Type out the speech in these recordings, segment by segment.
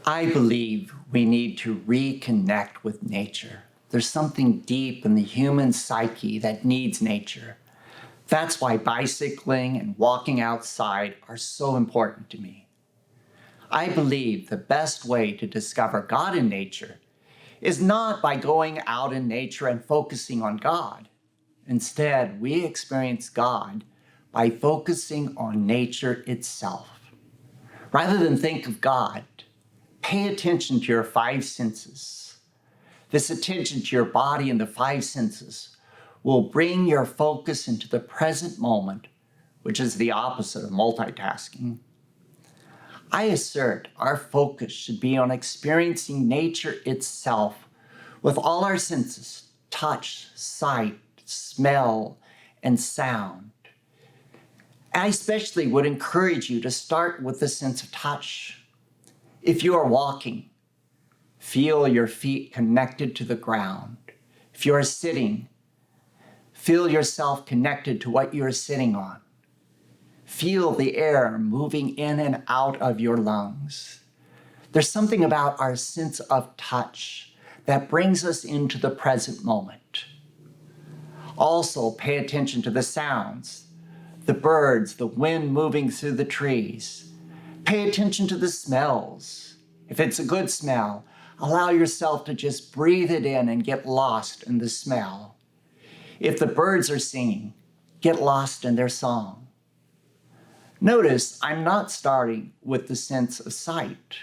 I believe we need to reconnect with nature. There's something deep in the human psyche that needs nature. That's why bicycling and walking outside are so important to me. I believe the best way to discover God in nature is not by going out in nature and focusing on God. Instead, we experience God by focusing on nature itself. Rather than think of God, pay attention to your five senses. This attention to your body and the five senses will bring your focus into the present moment, which is the opposite of multitasking. I assert our focus should be on experiencing nature itself with all our senses: touch, sight, smell, and sound. I especially would encourage you to start with the sense of touch. If you are walking, feel your feet connected to the ground. If you are sitting, feel yourself connected to what you are sitting on. Feel the air moving in and out of your lungs. There's something about our sense of touch that brings us into the present moment. Also, pay attention to the sounds, the birds, the wind moving through the trees. Pay attention to the smells. If it's a good smell, allow yourself to just breathe it in and get lost in the smell. If the birds are singing, get lost in their song. Notice I'm not starting with the sense of sight.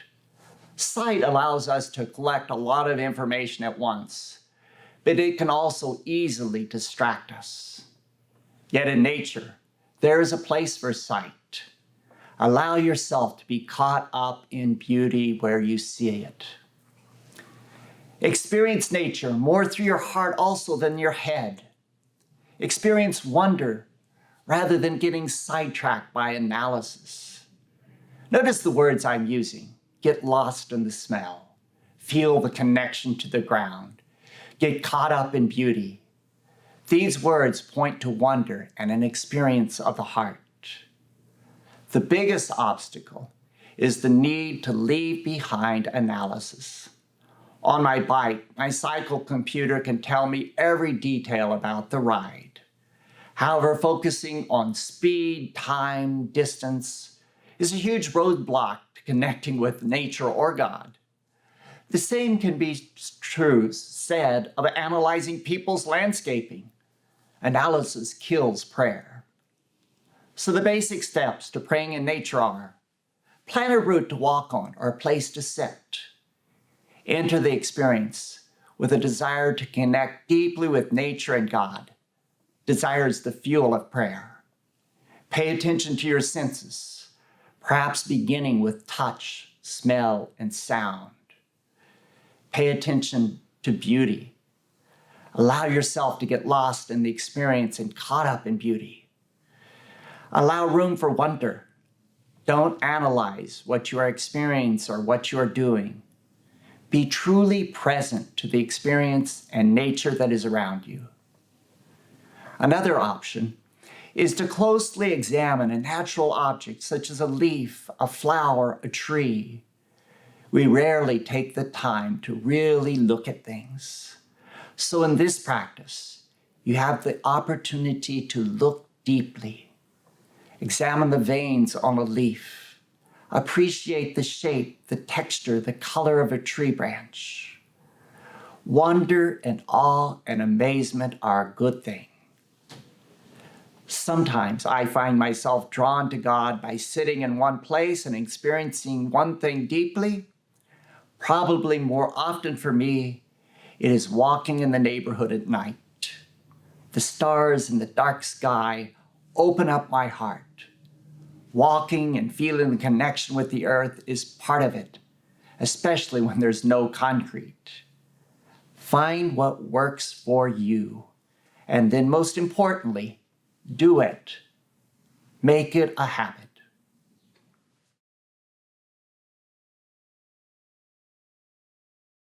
Sight allows us to collect a lot of information at once, but it can also easily distract us. Yet in nature, there is a place for sight. Allow yourself to be caught up in beauty where you see it. Experience nature more through your heart also than your head. Experience wonder rather than getting sidetracked by analysis. Notice the words I'm using. Get lost in the smell. Feel the connection to the ground. Get caught up in beauty. These words point to wonder and an experience of the heart. The biggest obstacle is the need to leave behind analysis. On my bike, my cycle computer can tell me every detail about the ride. However, focusing on speed, time, distance is a huge roadblock to connecting with nature or God. The same can be said of analyzing people's landscaping. Analysis kills prayer. So the basic steps to praying in nature are: plan a route to walk on or a place to sit. Enter the experience with a desire to connect deeply with nature and God. Desire is the fuel of prayer. Pay attention to your senses, perhaps beginning with touch, smell, and sound. Pay attention to beauty. Allow yourself to get lost in the experience and caught up in beauty. Allow room for wonder. Don't analyze what you are experiencing or what you are doing. Be truly present to the experience and nature that is around you. Another option is to closely examine a natural object such as a leaf, a flower, a tree. We rarely take the time to really look at things. So in this practice, you have the opportunity to look deeply. Examine the veins on a leaf. Appreciate the shape, the texture, the color of a tree branch. Wonder and awe and amazement are a good thing. Sometimes I find myself drawn to God by sitting in one place and experiencing one thing deeply. Probably more often for me, it is walking in the neighborhood at night. The stars in the dark sky open up my heart. Walking and feeling the connection with the earth is part of it, especially when there's no concrete. Find what works for you, and then most importantly, do it. Make it a habit.